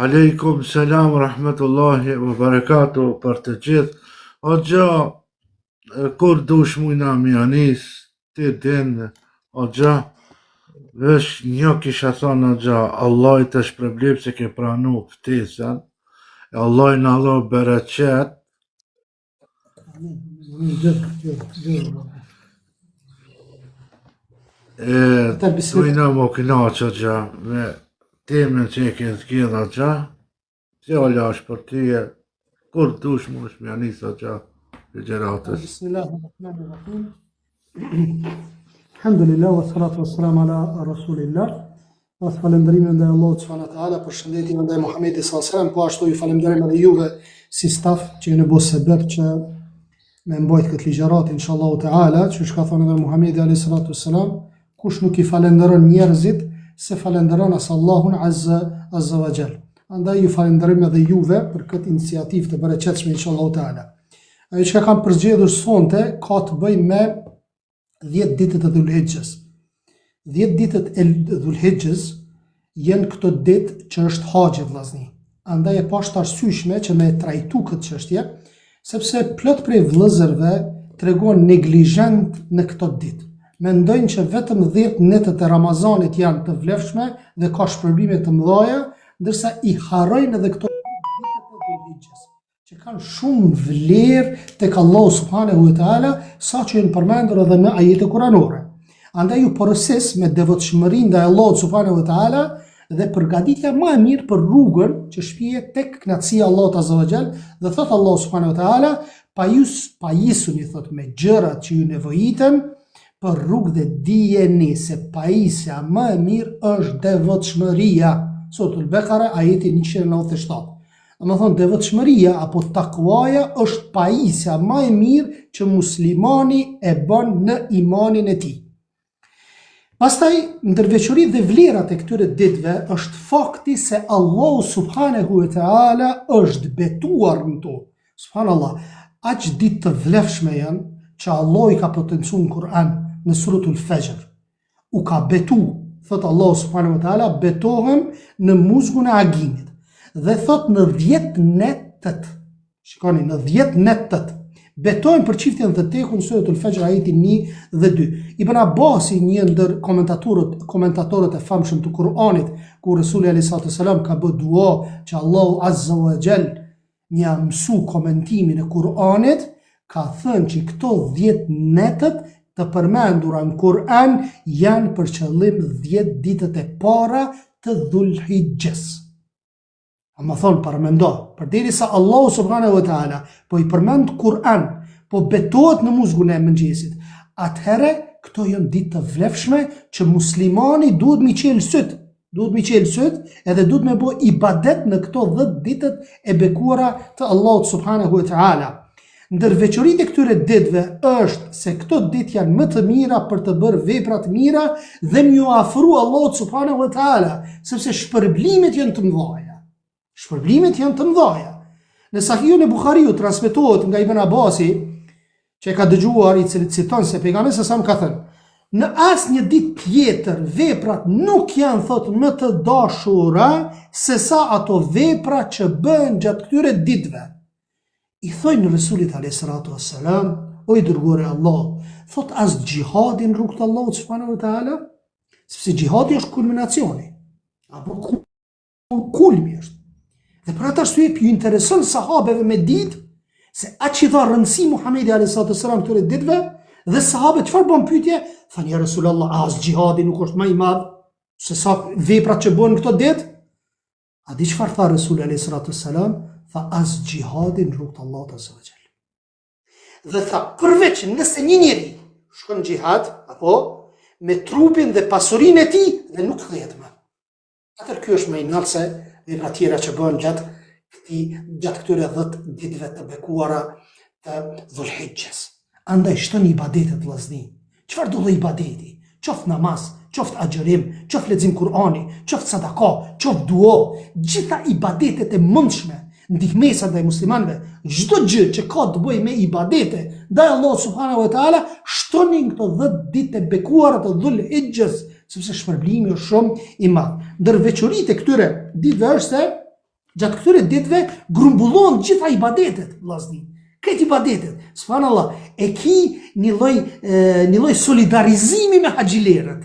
Aleikum selam rahmetullahi wa barakatuh për të gjithë. O gja, kur dush mujna mi anis, ti din, o gja, vesh një kisha thonë o gja, Allah i të shpërblip se ke pranu ftesën, e Allah i në Allah bereqet, Tujna më knaqë o gja, me temën që e ke zgjidh o gja, fjalla është për tyje, kur dush mu është mja njësë o gja, ligjeratës. Bismillahirrahmanirrahim. Alhamdulillah, wa salatu wa salam ala rasulillah. Pas falenderimin ndaj Allahut subhanahu wa taala, për shëndetin ndaj Muhamedit sallallahu alaihi wasallam, po ashtu ju falenderojmë edhe juve si staf që jeni bërë sebeb që me mbajt këtë ligjerat inshallah taala, që shka thonë edhe Muhamedi alayhi salatu wassalam, kush nuk i falenderon njerëzit, se falenderon as Allahun azza wa jall. Andaj ju falenderojmë edhe juve për këtë iniciativë të bereqetshme inshallah taala. Ajo që kam përzgjedhur sonte ka të bëjë me 10 ditët e Dhulhijhes. 10 ditët e Dhulhijhes janë këto ditë që është haxhi vllazni. Andaj e pashtë arsyeshme që me trajtu këtë çështje, sepse plot prej vëllezërve tregon neglizhent në këto ditë. Mendojnë që vetëm 10 netët e Ramazanit janë të vlefshme dhe ka shpërblime të mëdha, ndërsa i harrojnë edhe këto ditët e Dhulhijhes, që kanë shumë vlerë tek Allahu subhanahu wa taala, saqë janë përmendur edhe në ajete kuranore. Andaj ju porosis me devotshmëri ndaj Allahut subhanahu wa taala dhe përgatitja më e mirë për rrugën që shpihet tek kënaqësia e Allahut azza wa jall, dhe thot Allahu subhanahu wa taala, pajisuni thot me gjërat që ju nevojiten për rrugë dhe dijeni se pajisja më e mirë është devotshmëria. Suratul Bekara ajeti 197. Më thonë, devotshmëria apo takwaja është pajisja më e mirë që muslimani e bën në imanin e tij. Pastaj, ndërveçuritë dhe vlerat e këtyre ditëve është fakti se Allahu subhanahu wa taala është betuar në to. Subhanallah, aq ditë të vlefshme janë që Allah i ka potencuar në Kur'an në suratul Fajr. U ka betu, thot Allahu subhanahu wa taala, betohem në muzgun e aginit. Dhe thot në 10 netët, shikoni, në 10 netët, betojnë për çiftjen dhe tekun suratul Fajr ajeti 1 dhe 2. Ibn Abbasi, një ndër komentatorët e famshëm të Kur'anit, ku Resuli alayhi salatu wasalam ka bë dua që Allahu azza wa jall mja mësu komentimin e Kur'anit, ka thënë që këto 10 netët të përmendura në Kur'an janë për qëllim 10 ditët e para të Dhulhijhes. Më thonë, përmendo, përderisa Allahu subhanahu wa taala po i përmend Kur'an, po betohet në muzgun e mëngjesit, atëherë këto janë ditë të vlefshme që muslimani duhet mi qelë syt, edhe duhet me bo ibadet në këto 10 ditët e bekuara të Allahut subhanahu wa taala. Ndërveçoritë e këtyre ditëve është se këto ditë janë më të mira për të bërë vepra të mira dhe m'ju afru Allahut subhanahu wa taala, sepse shpërblimet janë të mëdha. Në Sahihun e Buhariut transmetohet nga Ibn Abasi, që e ka dëgjuar, i cili citon se pejgamberi sa ka thënë, në asnjë ditë tjetër veprat nuk janë thot më të dashura se sa ato vepra që bëhen gjatë këtyre ditëve. I thojnë Resulit alayhi salatu wassalam, o i dërguari i Allah, thot as xhihadi në rrugt të Allahut subhanahu wa taala, sepse xhihadi është kulminacioni, apo kulmi është. Dhe për atë arsye ju intereson sahabeve me ditë se aq i dha rëndësi Muhamedi alayhi salatu wassalam këtyre ditëve, dhe sahabët çfarë bën pyetje? Thanë ja Resulullah, as xhihadi nuk është më i madh se sa veprat që bën këto ditë? A di çfarë tha Resuli alayhi salatu wassalam? Tha as xhihadi në rrugt të Allahut azza wa jall. Dhe tha, përveç nëse një njeri shkon në xhihad, apo me trupin dhe pasurinë e tij dhe nuk kthehet më. Atëherë ky është më i lartë se vepra tjera që bëhen gjatë këtyre 10 ditëve të bekuara të Dhulhijhes. Andaj shtoni ibadetet vllazni. Çfarë do lloj ibadeti? Qoftë namaz, qoftë agjërim, qoftë lexim Kur'ani, qoftë sadaka, qoftë duo, gjitha ibadetet e mundshme, ndihmesa ndaj muslimanëve, çdo gjë që ka të bëjë me ibadete ndaj Allahut subhanahu wa taala, shtoni këto 10 ditë e bekuara të Dhulhijhes, sepse shpërblimi është shumë i madh. Ndërveçoritë e këtyre ditëve është se Gjatë këtyre ditëve grumbullon gjitha ibadetet, vllazni. Këtë ibadetet, subhanallah, e ki një lloj solidarizimi me haxhilerët.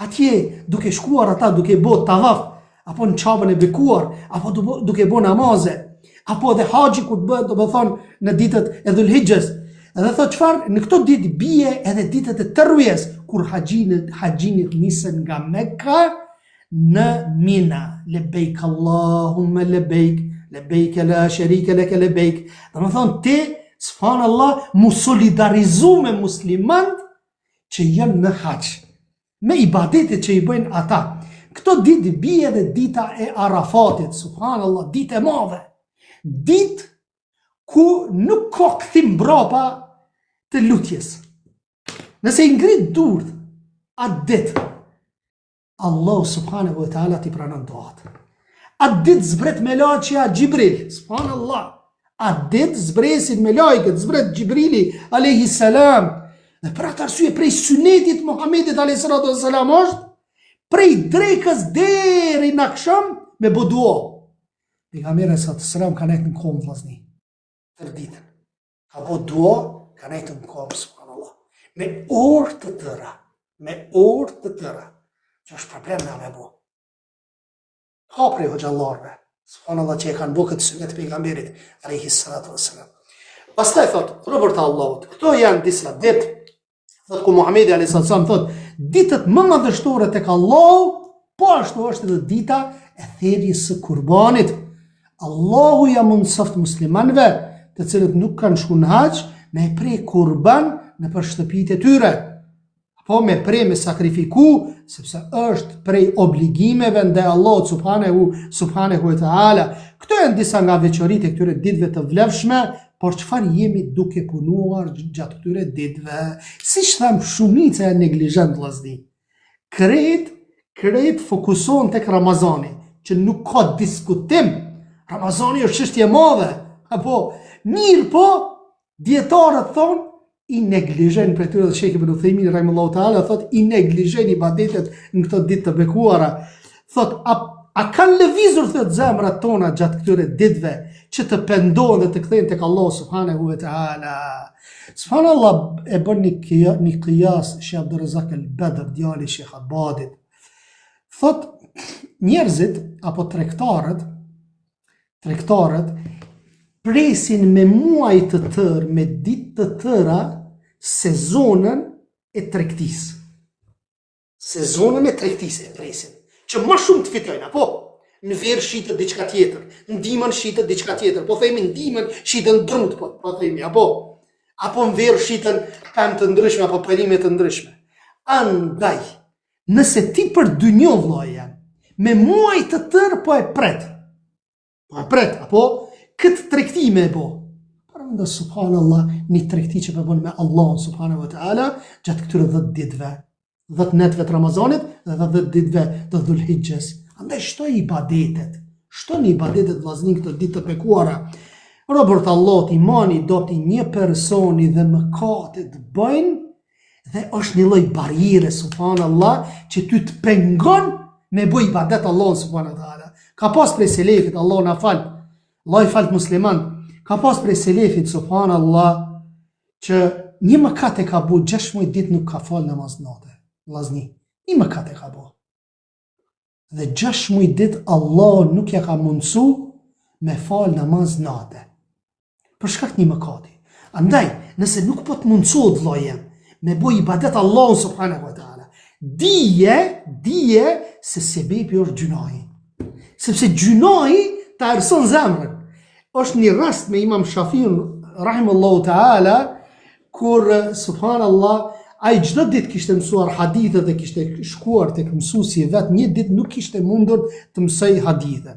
Atje duke shkuar ata duke bë tavaf, apo në Qabën e bekuar, apo duke bë namaze, apo edhe haxhi kur bëhet, do të thonë në ditët e Dhulhijhes. Edhe thot çfarë? Në këto ditë bie edhe ditët e Tarwiyes, kur haxhinit nisen nga Mekka në Mina. Lebeik Allahumma lebeik, lebeik la sharika lak lebeik. Do të thonë ti, subhanallah, mu solidarizu me muslimanët që janë në haxh, me ibadetet që i bëjnë ata. Këto ditë bie edhe dita e Arafatit, subhanallah, ditë e madhe. Ditë ku nuk ka kthim brapa të lutjes. Nëse i ngrit durët atë ditë, Allah subhanahu wa ta'ala ti pranon duat. Atë ditë zbret me laqja Gjibril, subhanallah. Atë ditë zbresin me lajket, zbret Gjibrili alayhi salam. Dhe për atë arsye prej sunetit Muhamedit alayhi salatu wassalam është prej drekës deri në akşam me bë dua. Pejgamberi sallallahu alaihi wasallam ka nejtë në kom vllazni. Tër ditën. Ka bë dua, ka nejtë në kom, subhanallah. Me orë të tëra. Me orë të tëra. Që është problem me bo. Ka prej hoxhallarëve, subhanallah, që e kanë bë këtë sunet pejgamberit alayhi salatu wassalam. Pastaj thot, robërt Allahut, këto janë disa ditë, thot ku Muhamedi alayhi salatu wassalam thot, ditët më madhështore tek Allahu, po ashtu është edhe dita e thirrjes së kurbanit. Allahu ja mundsoft muslimanëve, të cilët nuk kanë shkuar në haxh, me prej kurban në për shtëpitë e tyre. Po me prej me sakrifiku, sepse është prej obligimeve ndaj Allahut subhanahu wa ta'ala. Këto janë disa nga veçoritë e këtyre ditëve të vlefshme, por çfarë jemi duke punuar gjatë këtyre ditëve? Siç tham, shumica e neglizhent vllazni. Krejt fokuson tek Ramazani, që nuk ka diskutim. Ramazani është çështje e madhe. Apo mirë po, dietarët thonë i neglizhen për tyre dhe Sheikh Ibn Uthaymin rahimahullahu ta'ala thot i neglizhen ibadetet në këto ditë të bekuara. Thot a kanë lëvizur thot zemrat tona gjatë këtyre ditëve që të pendohen dhe të kthehen tek Allah subhanahu wa ta'ala. Subhanallah, e bën një qiyas Sheikh Abdurrazak al-Badr, djali Sheikh Abadit. Thot njerëzit apo tregtarët presin me muaj të tërë, me ditë të tëra, sezonën e tregtisë. Sezonën e tregtisë e presin. Që më shumë të fitojnë, apo? Në verë shitet diçka tjetër, në dimën shitet diçka tjetër, po themi në dimën shiten drut, po themi, apo? Apo në verë shiten pemë të ndryshme, apo perime të ndryshme. Andaj, nëse ti për dynjo vllaja, me muaj të tërë po e pret, apo? Këtë tregtime e bo. Përmenda subhanallah, një tregti që përbën me Allah subhanahu wa ta'ala gjatë këtyre 10 ditëve, 10 netëve të Ramazanit dhe 10 ditëve të Dhulhijhes. Andaj shtoj ibadetet vllazni këto ditë të bekuara. Robërt Allahut, imani do t'i një personi dhe mëkatet bëjnë dhe është një lloj barriere subhanallah që ty të pengon me bëj ibadet Allah subhanahu wa ta'ala. Ka pas prej selefit, Allah na fal. Allah i falt musliman, ka pas prej selefit, subhanallah, që një mëkat e ka bu, 6 ditë nuk ka fal namaz natë, vllazni, një mëkat e ka bu. Dhe 6 ditë Allah nuk ja ka mundsu me fal namaz natë. Për shkak një mëkati. Andaj, nëse nuk po të mundsohet vllajem, me bu ibadet Allah subhanahu wa ta'ala, dije se sebebi është gjunahi. Sepse gjunahi ta erson zemrën. Është një rast me Imam Shafiun rahimahullahu ta'ala, kur subhanallah ai çdo ditë kishte mësuar hadithe dhe kishte shkuar tek mësuesi vet, një ditë nuk kishte mundur të mësoj hadithe.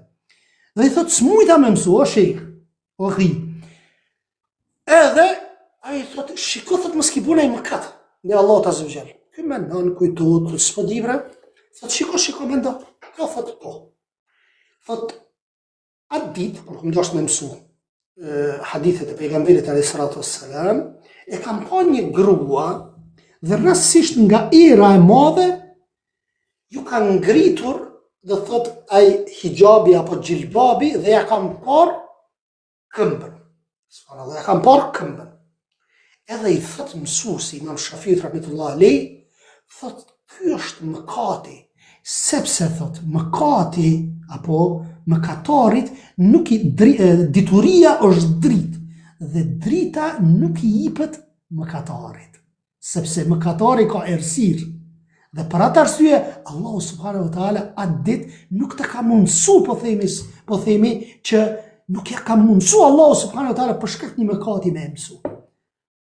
Dhe i thot smujta me mësu, o sheikh, o ghi. Edhe ai thot shiko thot mos ki bunaj mëkat në Allah azza wa jall. Ky mendon kujtohet s'po di bre. Thot shiko mendo. Jo thot po. Thot atë ditë, kur më doshtë me mësu hadithet e pejgamberit alayhi salatu wassalam, e kam pa një grua dhe rastësisht nga era e madhe ju ka ngritur, dhe thot ai hijabi apo gjilbabi dhe ja kam parë këmbën. Subhanallah, ja kam parë këmbën. Edhe i thot mësuesi Imam Shafiut rahmetullah alayh, thot ky është mëkati, sepse thot mëkati apo mëkatarit nuk i dituria është dritë dhe drita nuk i jepet mëkatarit, sepse mëkatari ka errësirë. Dhe për atë arsye Allahu subhanahu wa taala atë ditë nuk të ka mundsu, po themi që nuk ja ka mundsu Allahu subhanahu wa taala për shkak të një mëkati me mësu.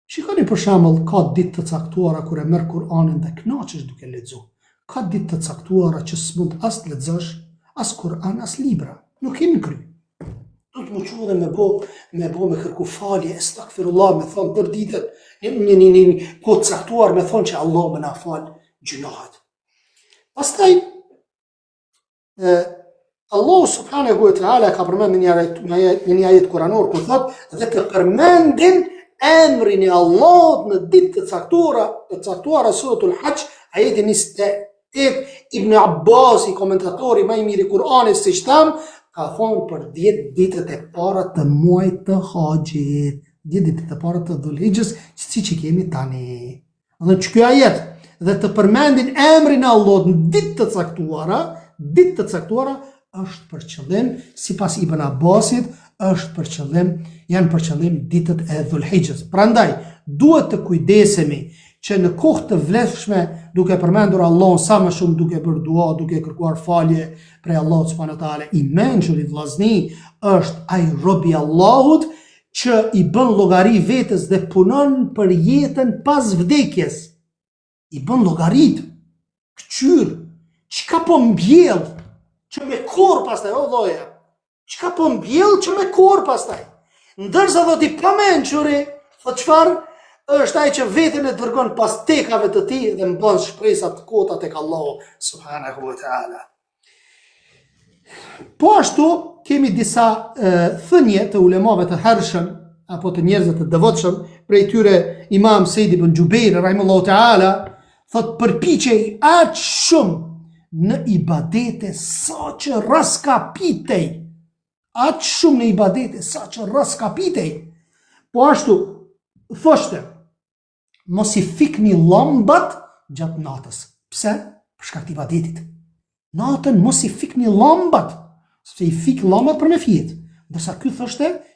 Shikoni për shembull, ka ditë të caktuara kur e merr Kur'anin dhe kënaqesh duke lexuar. Ka ditë të caktuara që s'mund as të lexosh, as Kur'an, as libra. Nuk kemi kry. Do të më quë dhe me kërku falje, estakfirullah, me thonë për ditën, një kohë caktuar me thonë që Allah më na falë gjunahet. Pastaj, Allahu subhanahu wa taala ka përmendur në një ajet kuranor ku thotë dhe të përmendin emrin e Allahut në ditë të caktuara, suratul Hajj, ajeti 28. Ibn Abbas, komentatori më i mirë i Kur'anit, siç tham, ka thonë për 10 ditët e para të muajit të Haxhit, 10 ditët e para të Dhul-Hijjës, siç i kemi tani. Dhe që ky ajet dhe të përmendin emrin e Allahut në ditë të caktuara është për qëllim, sipas Ibn Abbasit, janë për qëllim ditët e Dhul-Hijjës. Prandaj duhet të kujdesemi që në kohë të vlefshme, duke përmendur Allahun sa më shumë, duke bërë dua, duke kërkuar falje prej Allahut subhanahu wa taala, i mençur i vllazni është ai robi i Allahut që i bën llogari vetes dhe punon për jetën pas vdekjes. I bën llogarit, këqyr, çka po mbjell që me korr pastaj, o lloja. Çka po mbjell që me korr pastaj. Ndërsa do t'i pamençuri, thot çfarë? Është ai që veten e dërgon pas tekave të tij dhe mbon shpresa të kota tek Allahu subhanahu wa taala. Po ashtu kemi disa thënie të ulemave të hershëm apo të njerëzve të devotshëm, prej tyre Imam Said ibn Jubair rahimahullahu taala, thot përpiqej aq shumë në ibadete sa që raskapitej. Aq shumë në ibadete sa që raskapitej. Po ashtu thoshte, mos i fikni llambat gjatë natës. Pse? Për shkak të ibadetit. Natën mos i fikni llambat, sepse i fik llambat për me fjet. Ndërsa ky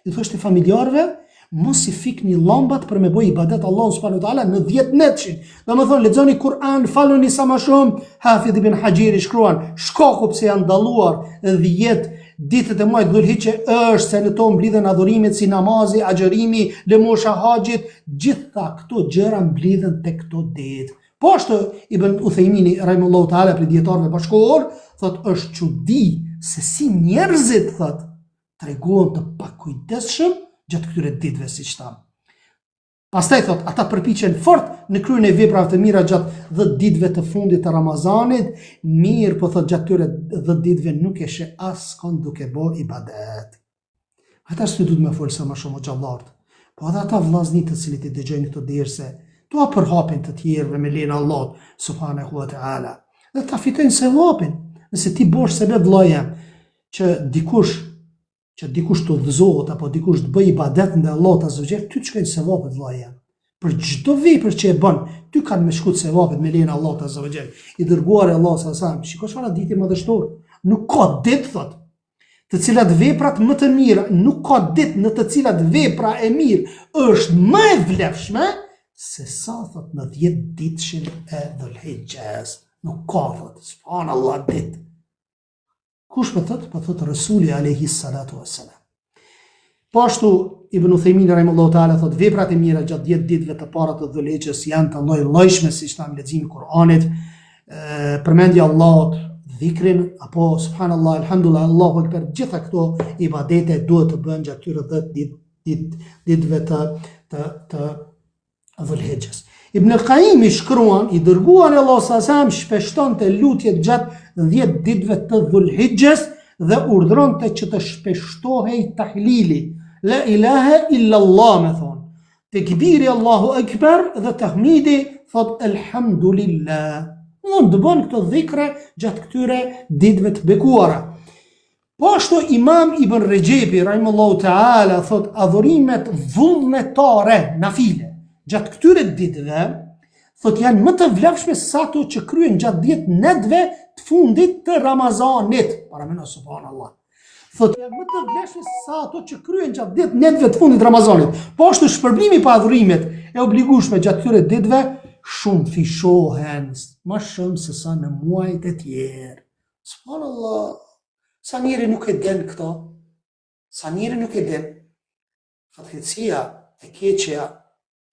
i thoshte familjarëve, mos i fikni llambat për me bëj ibadet Allahu subhanahu wa taala në 10 netëshin. Domethënë lexoni Kur'an, faluni sa më shumë. Hafidh ibn Hajiri shkruan, shkaku pse janë dalluar 10 ditët e muajit Dhul-Hijjë është se në to mblidhen adhurimet si namazi, agjërimi, lëmosha haxhit, gjitha këto gjëra mblidhen tek këto ditë. Po ashtu Ibn Uthaymini rahimahullahu taala për dietarëve bashkëkohor, thot është çudi se si njerëzit thot treguan të pakujdesshëm gjatë këtyre ditëve siç tham. Pastaj thot ata përpiqen fort në kryen e veprave të mira gjatë 10 ditëve të fundit të Ramazanit, mirë po thot gjatë këtyre 10 ditëve nuk e sheh askon duke bërë ibadet. Ata s'u duhet më fol sa më shumë xhallart. Po edhe ata vllazni të cilët i dëgjojnë këto derse, dua përhapin të tjerëve me lenin Allahut subhanahu wa taala. Dhe ta fitojnë sevapin. Nëse ti bosh se me vllaja që dikush të udhëzohet apo dikush të bëj ibadet ndaj Allahut azza wa jall, ty të shkojnë sevapet vllaja. Për çdo vepër që e bën, ty kanë me shkut sevapet me lenin Allahut azza wa jall. I dërguar e Allahut sallallahu alaihi wasallam, shikosh çfarë ditë madhështor. Nuk ka ditë thot, të cilat veprat më të mira, nuk ka ditë në të cilat vepra e mirë është më e vlefshme se sa thot në 10 ditëshin e Dhul-Hijjës. Nuk ka thot, subhanallahu ditë. Kush po thot Rasuli alayhi salatu wassalam. Po ashtu Ibn Uthaymin rahimahullahu taala thot veprat e mira gjatë 10 ditëve të para të Dhul-Hijjës janë të lloj-llojshme, siç tham leximi i Kur'anit, përmendja e Allahut, dhikrin apo subhanallahu alhamdulillah Allahu akbar, gjitha këto ibadete duhet të bëhen gjatë këtyre 10 ditëve të Dhul-Hijjës. Ibn Qayyim shkruan, i dërguar e Allahu sallallahu alaihi wasallam shpeshtonte lutjet gjatë 10 ditëve të Dhul-Hijjës dhe urdhronte që të shpeshtohej tahlili, la ilaha illa Allah me thonë, tekbiri Allahu akbar dhe tahmidi thot alhamdulillah. mund të bën këto dhikre gjatë këtyre ditëve të bekuara. Po ashtu Imam Ibn Rejebi rahimahullahu taala thot adhurimet vullnetare nafile gjatë këtyre ditëve thot janë më të vlefshme se ato që kryen gjatë 10 netëve të fundit të Ramazanit. Paramendo subhanallah. Thot janë më të vlefshme se ato që kryen gjatë 10 netëve të fundit të Ramazanit. Po ashtu shpërblimi pa adhurimet e obligueshme gjatë këtyre ditëve shumë fishohen më shumë se sa në muajt e tjerë. Subhanallah. Sa njeri nuk e den këto, sa njeri nuk e den, fatkeqësia e keqja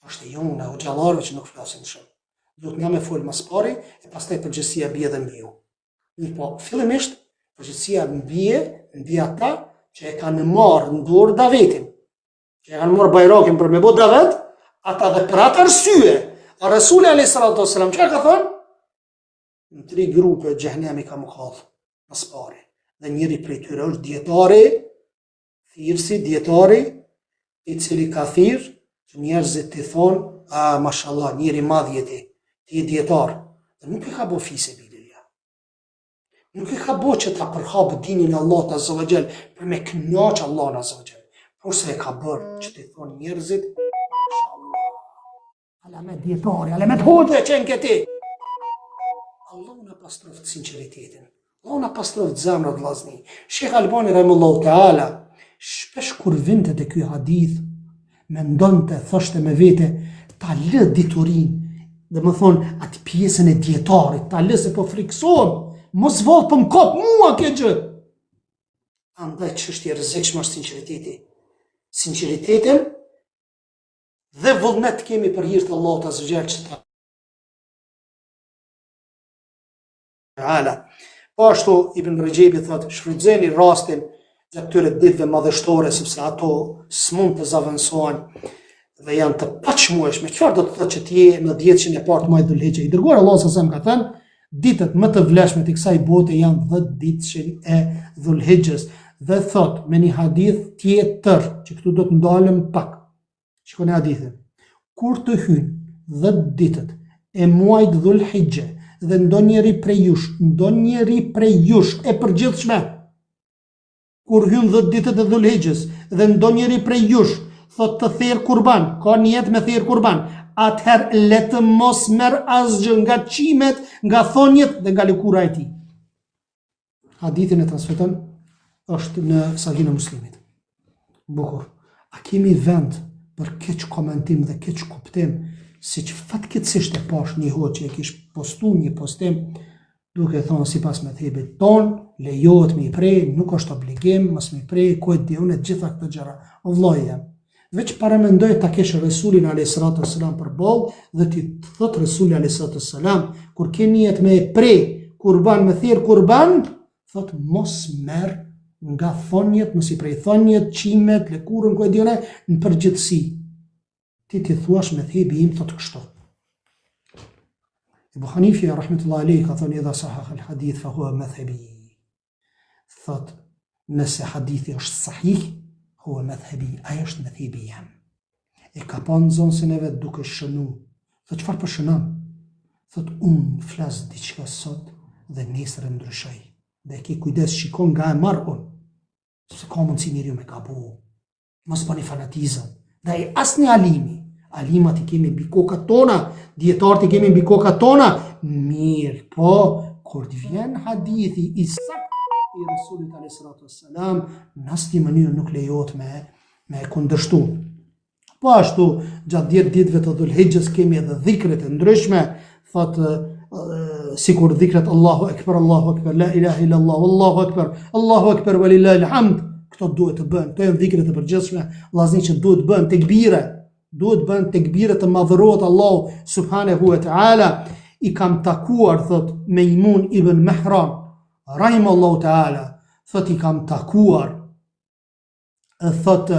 është e jona, o gjallarëve që nuk flasin shumë. Duhet nga me folë mas pari, e pastaj përgjësia bie dhe mbiu. Mirë po, fillimisht, përgjësia mbi ata që e kanë marrë në dorë davetin, që e kanë marrë bajrakin për me bo davet, ata dhe për atë arsye, a Rasuli a.s. që ka thonë? Në 3 grupe xhehenemi ka më kallë, mas pari. Dhe njëri prej tyre është dietari, thirrsi dietari, i cili ka thirr që njerëzit të thonë, mashallah, njëri madh jeti, ti je dietar. Dhe nuk e ka bo fise bililja. Nuk e ka bo që ta përhapë dinin Allah azza wa jall për me kënaqë Allah azza wa jall. Por se e ka bërë që të thonë njerëzit, mashallah, alamet dietari, alamet hoxha që në këti. Allah në pastroft sinceritetin. Allah në pastroft zemrat vllazni. Shekh Albani rahimahullahu taala shpesh kur vinte te ky hadith mendonte, thoshte me vete, ta lë diturin, dhe më thonë atë pjesën e dietarit, ta lë se po friksohem, mos vall po m'kop mua kjo gjë. Andaj çështja e rrezikshme është sinqeriteti. Sinqeritetin dhe vullnet kemi për hir të Allahut azza wa jall. Po ashtu Ibn Rejebi thot, shfrytëzoni rastin gjatë këtyre ditëve madhështore sepse ato s'mund të zavensohen dhe janë të paqmueshme. Çfarë do të thotë që ti je në 10 e parë të muajit Dhulhijhe? I dërguar Allah sa ka thënë, ditët më të vlefshme të kësaj bote janë 10 ditëshin e Dhulhijhes. Dhe thot me një hadith tjetër, që këtu do të ndalem pak. Shikoni hadithin. Kur të hyjnë 10 ditët e muajit Dhulhijhe dhe ndonjëri prej jush e përgjithshme, kur hyn 10 ditët e Dhulhijhes dhe ndonjëri prej jush thot të therr kurban, ka niyet me therr kurban, atëherë le të mos merr asgjë nga çimet, nga thonjet dhe nga lëkura e tij. Hadithin e transmeton është në Sahihin e Muslimit. Bukur. A kemi vend për keq komentim dhe keq kuptim, siç fatkeqësisht e pash një hoxh që e kish postu një postim duke thonë sipas methebit ton, lejohet me i prej, nuk është obligim, mos me i prej, ku e di unë gjitha këto gjëra. O vllai jam, veç paramendoj ta kesh Resulin alayhis salatu wassalam për ball dhe ti thot Resuli alayhis salatu wassalam kur ke niyet me prej kurban, me thirr kurban, thot mos merr nga thonjet, mos i prej thonjet, qimet, lëkurën, ku e di unë në përgjithësi. Ti thuash me thebi im thot kështu. Abu Hanifi rahmetullahi alayhi ka thënë idha sahah al hadith fa huwa madhhabi. Thot nëse hadithi është sahih, huwa madhhabi, ai është madhhabi jam. E ka pa në zonësin e vetë duke shënu. Thot çfarë po shënon? Thot unë flas diçka sot dhe nesër ndryshoj. Dhe ki kujdes, shikon nga e marr unë. Se ka mundësi njeriu me gabu. Mos bëni fanatizëm. Dhe ai asnjë alimi. Alimat i kemi mbi kokat tona, dietarët i kemi mbi kokat tona. Mirë, po kur të vjen hadithi i saktë i Resulit alayhis salatu wassalam, në asnjë mënyrë nuk lejohet me kundërshtu. Po ashtu, gjatë 10 ditëve të Dhulhijhes kemi edhe dhikret e ndryshme, thot sikur dhikret Allahu Akbar, la ilaha illa Allah, Allahu Akbar walillahi alhamd. Këto duhet të bën, këto janë dhikret e përgjithshme, vllazni që duhet të bën tekbire. Duhet bën tekbire të madhërohet Allahu subhanahu wa ta'ala. I kam takuar, thot Mejmun ibn Mehran, rahimallahu ta'ala, thot i kam takuar, thot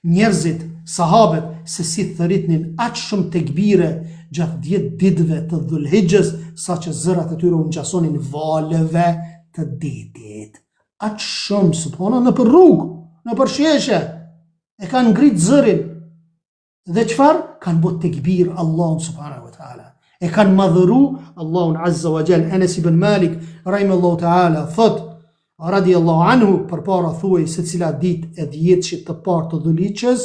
njerëzit, sahabet, se si thëritnin aq shumë tekbire gjatë 10 ditëve të Dhulhijhes, sa që zërat e tyre u ngjasonin valeve të detit. Aq shumë, subhana, në për rrugë, në për sheshe, e kanë ngrit zërin. Dhe çfarë? Kanë bot tekbir Allahun subhanahu wa ta'ala. E kanë madhëru Allahun Azza wa Jall. Enes ibn Malik rahimahullahu ta'ala thot radiallahu anhu, përpara thuaj se cila ditë e dhjetëshit të parë të Dhulhiqës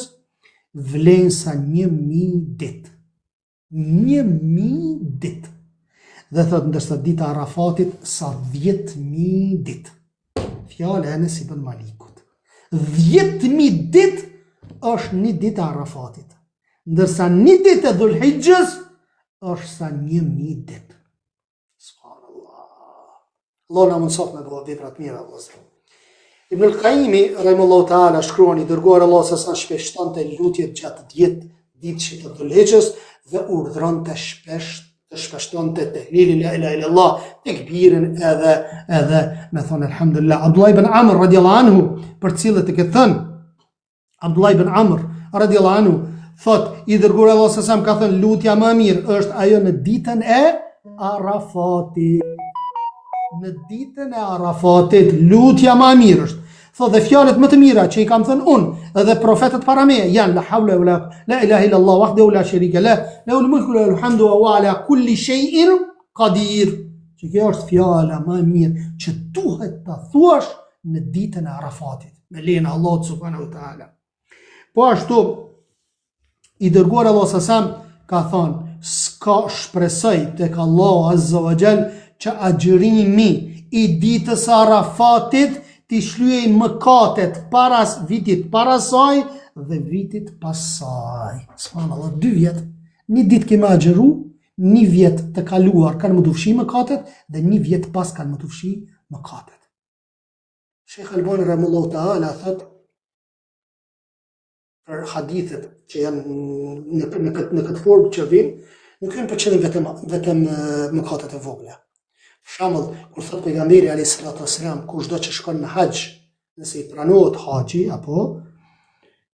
vlen sa 1000 ditë. 1000 ditë. Dhe thot ndërsa dita Arafatit sa 10.000 ditë. Fjallë e Enes ibn Malikut. 10.000 ditë është një ditë Arafatit. Ndërsa një ditë e Dhulhiqës është sa 1000 ditë. Subhanallah. Allah na mundsof me bëu vepra të mira vëllezër. Ibn al-Qayyimi rahimahullahu ta'ala shkruan i dërguar Allah sa shpeshtonte lutjet gjatë 10 ditësh të Dhulhiqës dhe urdhronte të shpeshtonte tehlilin la ilaha illallah, tekbirin edhe me thonë alhamdulillah. Abdullah ibn Amr radiallahu anhu, për cilët e këtë thënë, Abdullah ibn Amr radiallahu anhu thot i dërguar Allah sa ka thënë lutja më mirë është ajo në ditën e Arafatit. Në ditën e Arafatit lutja më mirë është. Thot dhe fjalët më të mira që i kam thënë unë edhe profetët para meje janë la hawla wala la ilaha illa Allah wahdahu la sharika lah lahu al-mulku wa lahu al-hamdu wa huwa ala kulli shay'in qadir. Që kjo është fjala më mirë që duhet ta thuash në ditën e Arafatit me lejen e Allahut subhanahu wa taala. Po ashtu i dërguar Allah sa ka thënë s'ka shpresoj tek Allahu Azza wa Jall që agjërimi i ditës Arafatit t'i shlyej mëkatet paras vitit parasaj dhe vitit pasaj. Subhanallah, 2 vjet. Një ditë kemë agjëru, 1 vjet të kaluar kanë më të fshi mëkatet dhe 1 vjet pas kanë më të fshi mëkatet. Sheikh Albani rahimahullahu ta'ala thot për hadithet që janë në këtë formë që vinë, nuk janë për qëllim vetëm mëkatet e vogla. Shamëll, kur thot pejgamberi alayhis salatu wassalam, kushdo që shkon në haxh, nëse i pranohet haxhi apo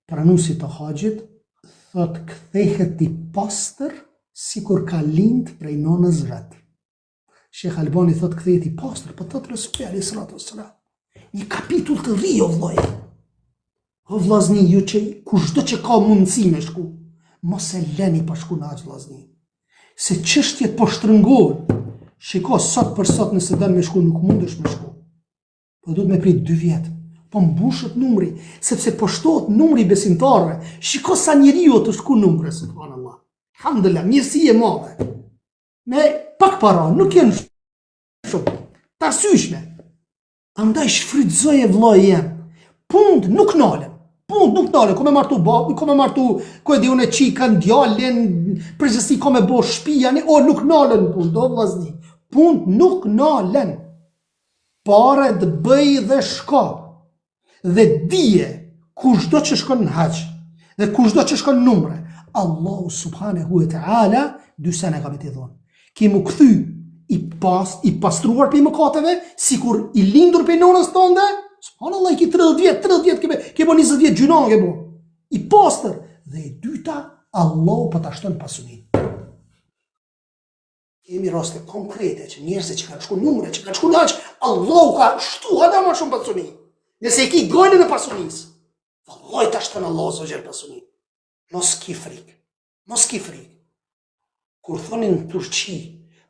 pranuesi të haxhit, thot kthehet i pastër sikur ka lind prej nonës vet. Sheikh Albani thot kthehet i pastër, po thot Resulullah alayhis salatu wassalam. Një kapitull të rri o vllai. O vllazni, ju që kushdo që ka mundësi me shku, mos e lëni pa shku në haxh vllazni. Se çështjet po shtrëngohen. Shiko, sot për sot nëse dënë me shku, nuk mundesh me shku. Po duhet me prit 2 vjet. Po mbushët numri, sepse po shtohet numri besimtarëve. Shiko sa njeriu të shku numre, subhanallah. Alhamdulillah, mirësi e madhe. Me pak para, nuk jenë shumë. Ta syshme. Andaj shfrytëzoje vllai jam. Punë nuk nalen. Punë nuk nalen. Ko me martu babi, ko me martu, ko e di unë çikën, djalin, përgjithësi ko me bo shtëpia, o nuk nalen punë, do vllazni. Punë nuk nalen. Pare të bëj dhe shko. Dhe dije, kushdo që shkon në haxh, dhe kushdo që shkon në numre, Allahu subhanahu wa ta'ala 2 sene ka me t'i dhonë. Ki mu kthy i pastruar për i mëkateve, sikur i lindur për i nonës tënde, subhanallah, i ki 30 vjet, ke bo 20 vjet gjuna, ke bo. I pastër. Dhe i dyta, Allahu pa ta shton pasunin. Kemi raste konkrete që njerëzit që kanë shku numre, që kanë shku në haxh, Allahu ka shtu hada më shumë pasuni. Nëse i ki gojnë në pasunisë, vallaj ta shton Allahu sa gjë pasuni. Mos ki frikë. Mos ki frikë. Kur thonin në Turqi,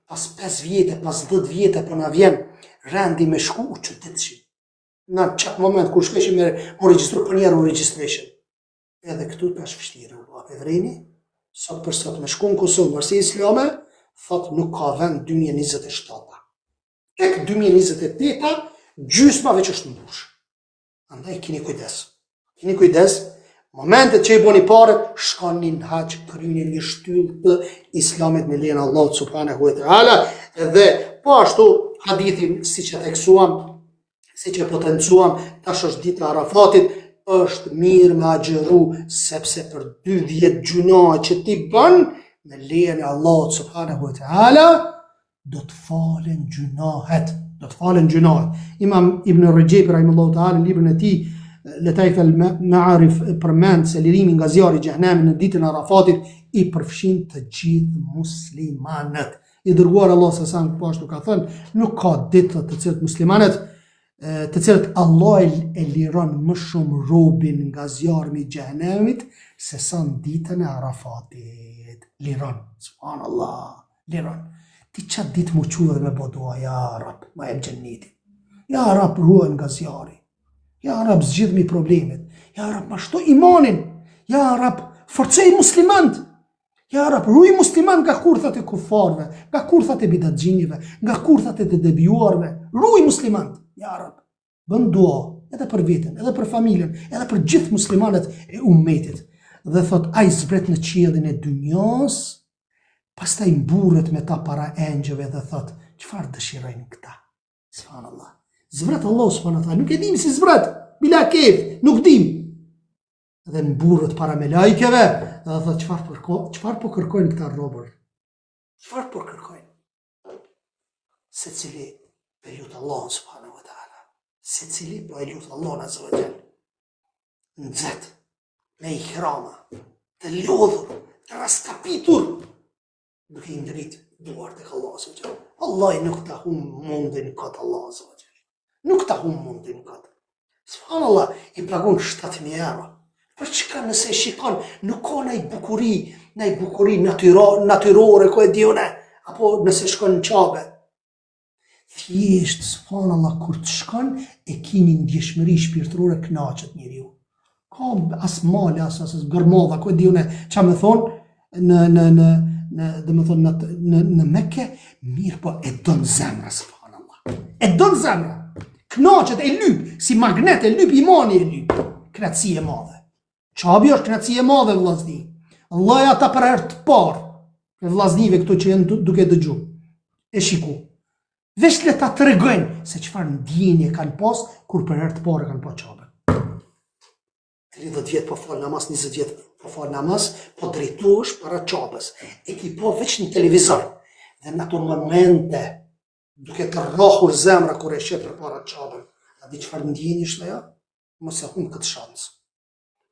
pas 5 vjetë, pas 10 vjetë për na vjen rendi me shku u çuditshi. Në çat moment kur shkëshim me regjistru për njerë u registration. Edhe këtu tash vështirë, e vreni, sot për sot me shku në Kosovë, varësi islame, thot nuk ka vend 2027. Tek 2028, gjysma veç është mbush. Andaj keni kujdes. Keni kujdes, momentet që i boni paret, shkoni në haxh, kryeni një shtyllë të islamit me lejen e Allahut subhanahu wa taala, dhe po ashtu hadithin siç e theksuam, siç e potencuam, tash është dita e Arafatit, është mirë me agjëru, sepse për 2 vjet gjuna që ti bën me lejen e Allahut subhanahu wa taala do të falen gjunahet. Do të falen gjunahet. Imam Ibn Rajab rahimahullahu taala në librin e tij Letaif al-Ma'arif përmend se lirimi nga zjarri i xhehenamit në ditën e Arafatit i përfshin të gjithë muslimanët. I dërguar Allah sa po ashtu ka thënë, nuk ka ditë të cilët muslimanët të cilët Allah e liron më shumë robin nga zjarri i xhehenamit se sa në ditën e Arafatit. Liron, subhanallah. liron. Ti qatë ditë mu quë dhe me bo dua, ja rab, ma e gjenniti. Ja rab, ruaj nga zjarri. Ja rab, zgjidhmi problemet. Ja rab, ma shto imanin. Ja rab, forcej muslimant. Ja rab, ruaj muslimant nga kurthat e kufarve, nga kurthat e bidatxhinjive, nga kurthat e të debijuarve. Ruaj muslimant. Ja rab, bën dua, edhe për veten, edhe për familjen, edhe për gjithë muslimanët e ummetit. Dhe thot, ai zbret në qiellin e dunjos, pastaj mburret me ta para engjëve dhe thot, çfarë dëshirojnë këta? Subhanallah. Zbret Allah subhanallah, nuk e dim si zbret, bila kef, nuk dim. Dhe mburret para me lajkeve, dhe thot, çfarë po kërkojnë këta robër? Çfarë po kërkojnë? Se cili e lut Allah subhanahu wa ta'ala. Se cili po e lut Allah azza wa jall. Nxet, me ihrama, të lodhur, të raskapitur, duke i ndrit duar tek Allah azza wa jall. Allah nuk ta hum mundin kot Allah azza wa jall. Nuk ta hum mundin kot. Subhanallah, i pagon 7.000 euro. Për çka nëse shikon, nuk ka ndaj bukuri natyrore, ku e diune, apo nëse shkon në qabe. Thjesht, subhanallah, kur të shkon, e kini ndjeshmëri shpirtërore, kënaqet njeriu. Ka as male, as gërmodha, ku e diune, qa me thonë, në Mekke, mirë po e donë zemra, subhanallah. E donë zemra. Kënaqet, e lyp, si magnet, e lyp, imani e lyp. Knatësi e madhe. Qabi është knatësi e madhe, vllazni. Allah ja ta për herë të parë, e vllaznive këto që jenë duke dëgju. E shiku. Vesh le ta tregojnë se çfarë ndjenje kanë pas kur për herë të parë kanë pa qabe. 30 vjet po fal namaz, 20 vjet po fal namaz, po drejtohesh para qabës. E ki po veç në televizor. Dhe në ato momente, duke të rrohur zemra kur e shet përpara qabën. A di çfarë ndjenje është ajo? Mos e humb këtë shans.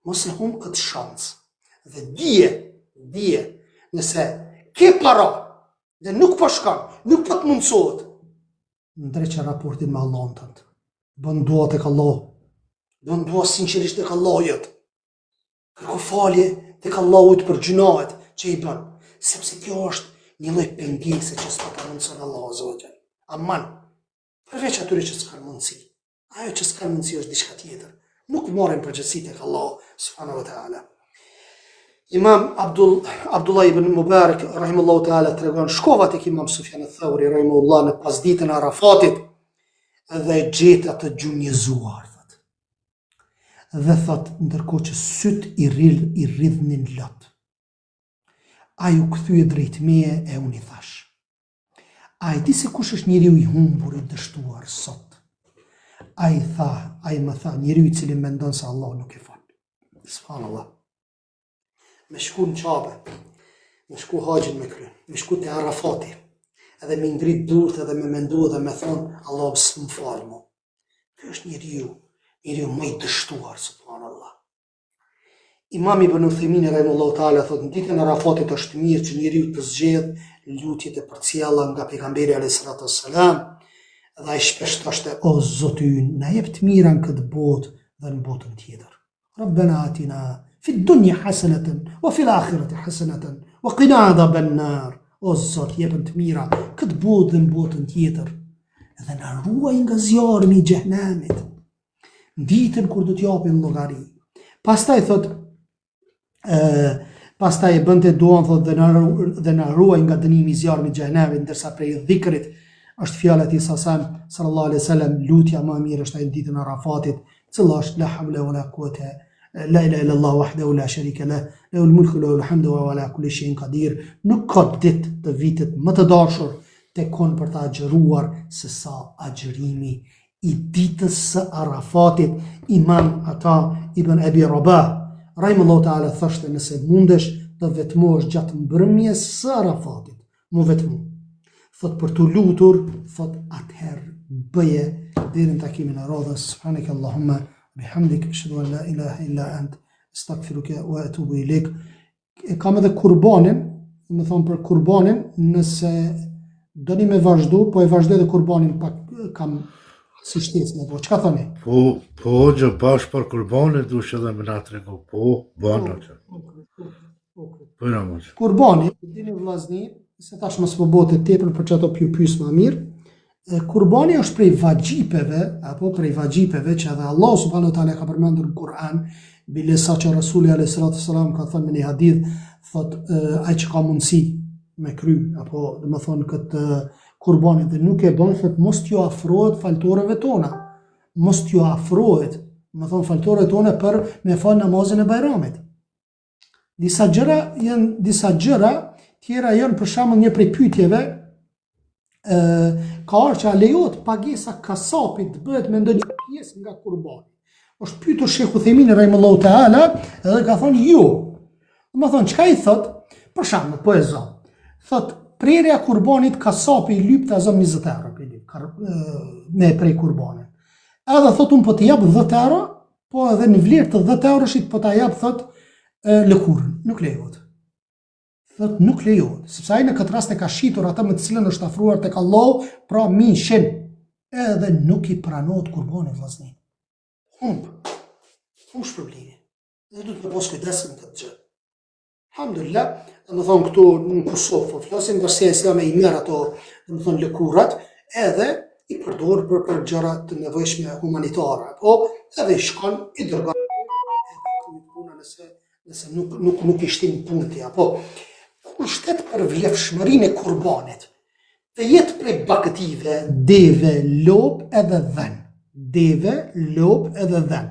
Mos e humb këtë shans. Dhe dije, nëse ke para dhe nuk po shkon, nuk po të mundsohet, ndreqe raportin me Allahun tënd. Bën dua tek Allah. Bën dua sinqerisht tek Allah jot. Kërko falje tek Allahu për gjunahet që i bën, sepse kjo është një lloj pengese që s'ka të mundson Allahu azza wa jall. Aman, përveç atyre që s'kan mundësi. Ajo që s'kan mundësi është diçka tjetër. Nuk marrin përgjegjësi tek Allah subhanahu wa ta'ala. Imam Abdullah ibn Mubarak rahimahullahu ta'ala tregon, shkova tek Imam Sufjan al-Thawri rahimahullah në pasditën e Arafatit dhe gjeta të gjunjëzuar, thot. Dhe thot, ndërkohë që syt i rridhnin lot. Ai u kthye drejt meje e unë i thash, ai di se kush është njeriu i humbur, i dështuar sot? Ai më tha, njeriu i cili mendon se Allah nuk e fal. Subhanallah. Me shku në qabe, me shku haqin me kry, me shku të Arafati, edhe me ngrit durët edhe me mendu edhe me thonë, Allah së më falë mu. Kjo është njeriu më i dështuar, subhanallah. Imam Ibn Uthaymin rahimahullahu ta'ala thotë, në ditën e Arafatit është mirë që njeriu të zgjedh lutjet e përcjella nga pejgamberi alayhis salatu wassalam, dhe ai shpesh thoshte, o Zoti ynë, na jep të mira në këtë botë dhe në botën tjetër. Rabbana atina fi dunya hasanatan wa fil akhirati hasanatan wa qina adhaban nar. O Zot, jepën të mira këtë botë dhe në botën tjetër, dhe na ruaj nga zjarri i xhehenamit. Ditën kur do t'japin llogari. Pastaj thot, pastaj e bënte duan thot dhe na ruaj nga dënimi i zjarrit të xhehenamit, ndërsa prej dhikrit është fjala e sallallahu alaihi wasallam, lutja më e mirë është ai ditën e Arafatit, cila është la hawla wala quwata la ilaha illa Allah wahdahu la sharika lah, lahu al-mulku wa lahu al-hamdu wa huwa ala kulli shay'in qadir. Nuk ka ditë të vitit më të dashur tekon për të agjëruar se sa agjërimi i ditës së Arafatit. Imam Ata ibn Abi Rabah rahimahullahu ta'ala thoshte, nëse mundesh të vetmosh gjatë mbrëmjes së Arafatit, mu vetmu. Thot për të lutur, thot atëherë bëje deri në takimin e radhës. Subhanaka Allahumma bihamdik, ashhadu an la ilaha illa ant, astaghfiruka wa atubu ilaik. Kam edhe kurbanin, më thonë për kurbanin, nëse doni me vazhdu, po e vazhdoj edhe kurbanin pak kam si shtecë me bo. Çka thoni? Po, gjë bash për kurbanin, dush edhe me na tregu, po, banë që. Po, në mos. Kurbani, dini vllazni, se thash mos po bote tepër për çato pyes më mirë. Kurbani është prej vajxhipeve që edhe Allah subhanahu wa taala ka përmendur në Kur'an, bilesa që Rasuli alayhi salatu wasalam ka thënë në një hadith, thot ai që ka mundësi me kry, apo dhe më thonë këtë kurbanit dhe nuk e bën, thot mos t'ju afrohet faltoreve tona, mos t'ju afrohet, më thonë faltoreve tona për me fal namazin e Bajramit. Disa gjëra tjera janë për shembull një prej pyetjeve ka arë që a lejohet pagesa kasapit të bëhet me ndonjë pjesë nga kurbani. Është pyetur Sheikh Uthaymin rahimahullahu taala edhe ka thonë jo. Do të thonë çka i thot? Për shembull, po e zon. Thot prerja kurbanit kasapi i lyp ta zon 20 euro me prej kurbanit. Edhe thot un po të jap 10 euro, po edhe në vlerë të 10 euroshit po ta jap thot lëkurën. Nuk lejohet. Thot nuk lejohet, sepse ai në këtë rast e ka shitur ata me të cilën është afruar tek Allahu, pra mishin, edhe nuk i pranohet kurbani vllazni. Humb problemi. Dhe duhet të mos kujdesim këtë gjë. Alhamdulillah, më thonë këtu në Kosovë, flasim vërsia islame i merr ato, më thonë lëkurat, edhe i përdor për gjëra të nevojshme humanitare, po edhe i shkon i dërgon puna nëse nuk i shtin punti, apo kur shtet për vlefshmërinë e kurbanit, të jetë prej bakëtive, deve, lop edhe dhen. Deve, lop edhe dhen.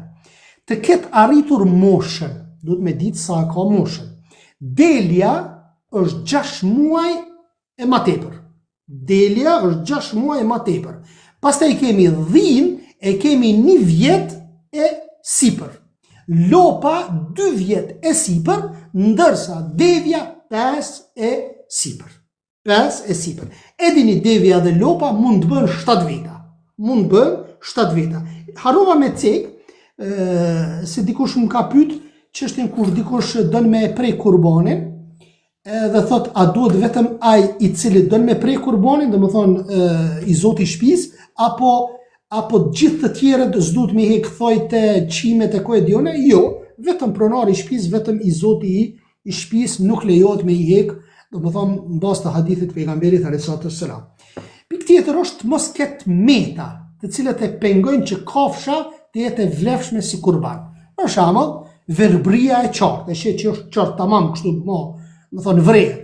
Të ketë arritur moshën, duhet me ditë sa ka moshën. Delja është 6 muaj e ma tepër. Delja është 6 muaj e ma tepër. Pastaj kemi dhin, e kemi 1 vjet e sipër. Lopa 2 vjet e sipër, ndërsa devja 5 e sipër. 5 e sipër. Edini devja dhe lopa mund të bën 7 veta. Mund të bën 7 veta. Harova me cek, se dikush më ka pyet çështën kur dikush don me prej kurbanin, edhe thot a duhet vetëm ai i cili don me prej kurbanin, domethënë i zoti i shtëpisë, apo gjithë të tjerët s'duhet me hek thojte, qimet e e dione? Jo, vetëm pronari i shtëpisë, vetëm i zoti i shtëpisë nuk lejohet me i hek, domethënë mbas të hadithit pejgamberit alayhi salam. Pikë tjetër është mos ketë meta, të cilat e pengojnë që kafsha të jetë e vlefshme si kurban. Për shembull, verbria e qartë, e shet që është qartë tamam kështu më thonë vrejë.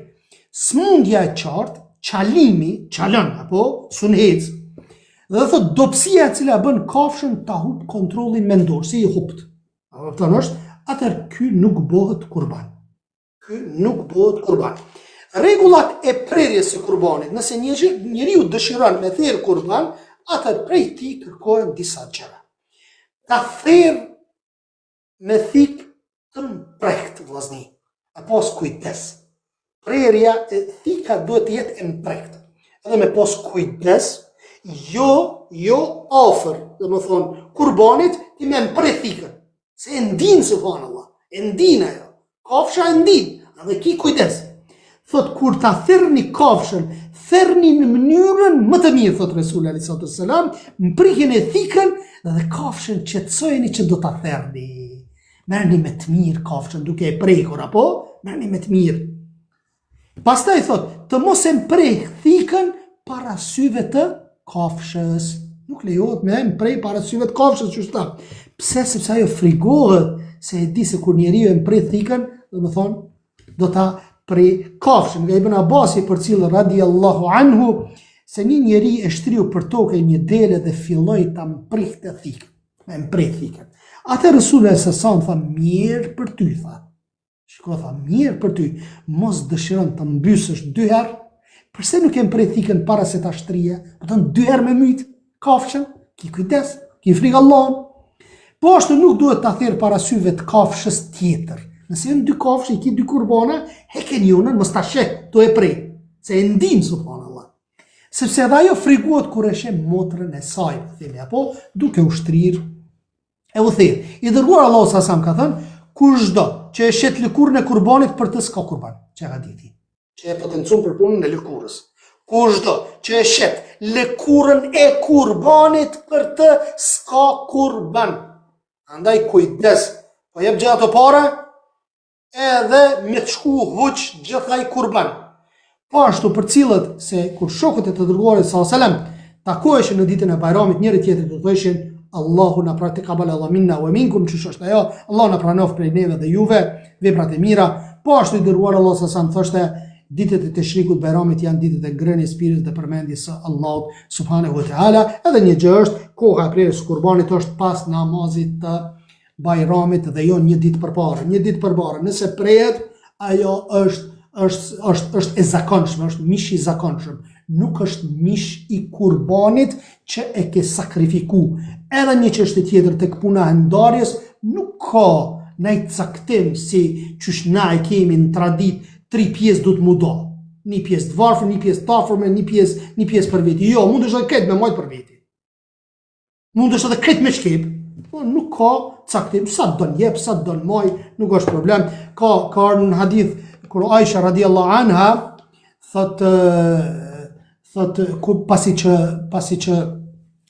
Smundja e qartë, çalën apo sunhec. Dhe thot dopsia e cila bën kafshën ta hub kontrollin mendor, si i hubt. Apo është, atëherë ky nuk bëhet kurban. Ky nuk bëhet kurban. Rregullat e prerjes së kurbanit, nëse njeriu dëshiron me thirr kurban, atëherë prej tij kërkohen disa gjëra. Ta thirr me thik të mprehtë vllazni, e pas kujdes. Prerja e thika duhet të jetë e mprehtë. Edhe me pas kujdes, jo afër, domethënë kurbanit ti me mpreh thikën. Se e ndin subhanallahu, e ndin ajo. Kafsha e ndin, edhe ki kujdes. Thot kur ta thirrni kafshën, thirrni në mënyrën më të mirë, thot Resuli alayhi salatu wasalam, mprihjen e thikën dhe kafshën qetësojeni që do ta thërni. Merrni me të mirë kafshën duke e prekur, apo merrni me të mirë. Pastaj thot, të mos e mpreh thikën para syve të kafshës. Nuk lejohet me mprej para syve të kafshës, çështa. Pse? Sepse ajo frigohet, se e di se kur njeriu e mpreh thikën, domethënë do ta prej kafshën. Nga Ibn Abbasi për cilë radiallahu anhu, se një njeri e shtriu për tokë një dele dhe filloi ta mprihte thikën, me mpreh thikën. Atë Resuli e sësan tha, mirë për ty, tha. Shiko, tha, mirë për ty, mos dëshiron të mbysësh 2 herë, përse nuk e mpreh thikën para se ta shtrije, po të 2 herë me myt kafshën, ki kujdes, ki frikë Allahun. Po ashtu nuk duhet ta thirr para syve të kafshës tjetër. Nëse janë 2 kafshë, i ki 2 kurbana, heken jonën, mos ta sheh, to e prej, se e ndin subhanallah. Sepse edhe ajo friguat kur e sheh motrën e saj, themi, apo duke u shtrir e u thirr. I dërguar Allahu sa ka thënë, kushdo që e shet lëkurën e kurbanit për të s'ka kurban. Që ka ditë? Që e potencon për punën e lëkurës. Kushdo që e shet lëkurën e kurbanit për të s'ka kurban. Andaj kujdes, po jep gjithë ato pare, edhe me të shku huq gjithaj kurban. Po ashtu për cilët se kur shokët e të dërguarit sallallahu alajhi wasallam takoheshin në ditën e Bajramit njëri tjetrit do thoshin Allahu na praktikabala Allah minna wa minkum, çu është ajo, Allah na pranoft prej neve dhe juve veprat e mira. Po ashtu i dërguar Allah sallallahu alajhi wasallam thoshte ditët e Teshrikut Bajramit janë ditët e ngrënies spirit dhe përmendjes së Allahut subhanahu wa taala. Edhe një gjë është koha e prerjes së qurbanit është pas namazit të Bajramit dhe jo një ditë përpara. Një ditë përpara, nëse prehet, ajo është e zakonshme, është mish i zakonshëm. Nuk është mish i qurbanit që e ke sakrifiku. Edhe një çështje tjetër tek puna e ndarjes nuk ka ndaj caktim si qysh na e kemi në tradit 3 pjesë do të mu do. Një pjesë të varfër, një pjesë të afërme, një pjesë për veti. Jo, mund është edhe këtë me majtë për veti. Mund është edhe këtë me shkep. Nuk ka caktim, sa të donë jep, sa të donë maj, nuk është problem. Ka në hadith, kur Aisha radiallahu anha, thot pasi që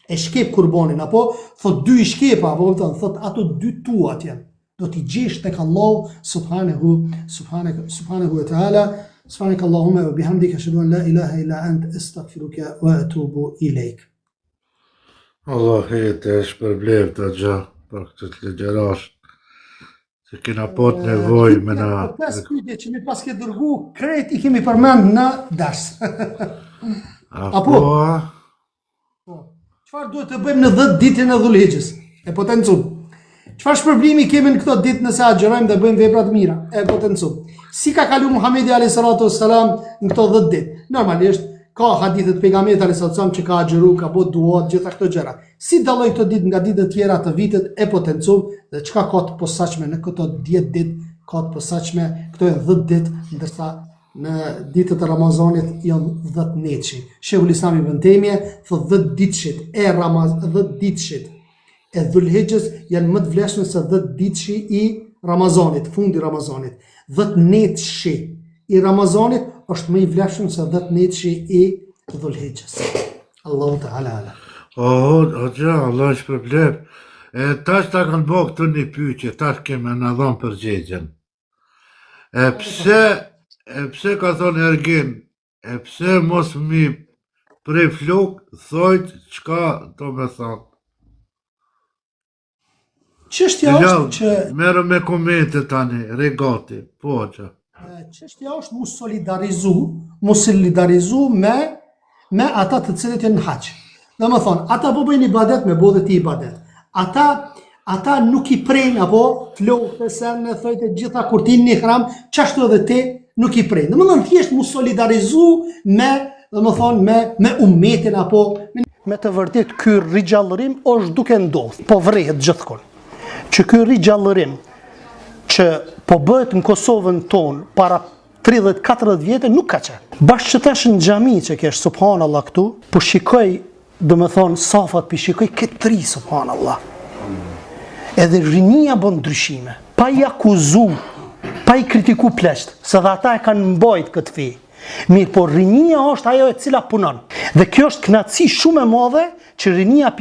e shkep kurbanin, apo thot 2 shkepa, apo thot ato 2 tuat janë. Do t'i gjesh tek Allah subhanahu wa ta'ala. Subhanak Allahumma wa bihamdika ashhadu an la ilaha illa ant astaghfiruka wa atubu ilaik. Allah jetë e shpërblev të gjë për këtë të legjerash se kena pot nevoj me na... Pes pyetje që mi pas ke dërgu, krejt i kemi përmend në dars. Apo? Çfarë duhet të bëjmë në 10 ditën e Dhulhijhes? E potencum. Çfarë shpërblimi kemi në këto ditë nëse agjërojmë dhe bëjmë vepra të mira? E potencum. Si ka kalu Muhamedi alayhi salatu wassalam në këto 10 ditë? Normalisht ka hadithe të pejgamberit alayhi salatu wassalam që ka agjëru, ka bë dua, gjitha këto gjëra. Si dalloj këto ditë nga ditët tjera të vitit? E potencum dhe çka ka të posaçme në këto 10 ditë, ka të posaçme këto 10 ditë, ndërsa në ditët e Ramazanit janë 10 neçi. Shehul Islam ibn Taymija thot 10 ditëshit e Ramazanit, 10 ditëshit e Dhulhijhes janë më të vlefshme se 10 ditëshi i Ramazanit, fundi i Ramazanit. 10 netëshi i Ramazanit është më i vlefshëm se 10 netëshi i Dhulhijhes. Allahu ta'ala ala. Allah është problem. Tash ta kanë bërë këtu një pyetje, tash kemi na dhënë përgjigjen. Pse ka thonë Ergin, pse mos mi prej flok, thojt çka do me thonë. Çështja është që merë me komente tani, regati, po që. Çështja është mu solidarizu me ata të cilët janë në haç. Domethënë, ata po bëjnë ibadet me bodhe ti ibadet. Ata nuk i prejnë apo flokë se në thojtë gjitha kur ti në ihram, çashtu edhe ti nuk i prejnë. Domethënë thjesht mu solidarizu me ummetin apo me të vërtet ky rigjallërim është duke ndodhur, po vrehet gjithkohë. Që ky rigjallërim që po bëhet në Kosovën tonë para 30-40 vjetë nuk ka qenë. Bashkë që tash në xhami që kesh subhanallah këtu, po shikoj, domethënë safat, po shikoj këtë tri subhanallah. Edhe rinia bën ndryshime, pa i akuzu, pa i kritiku plesht, se dhe ata e kanë mbajt këtë fe. Mirë, po rinia është ajo e cila punon. Dhe kjo është kënaqësi shumë e madhe që rinia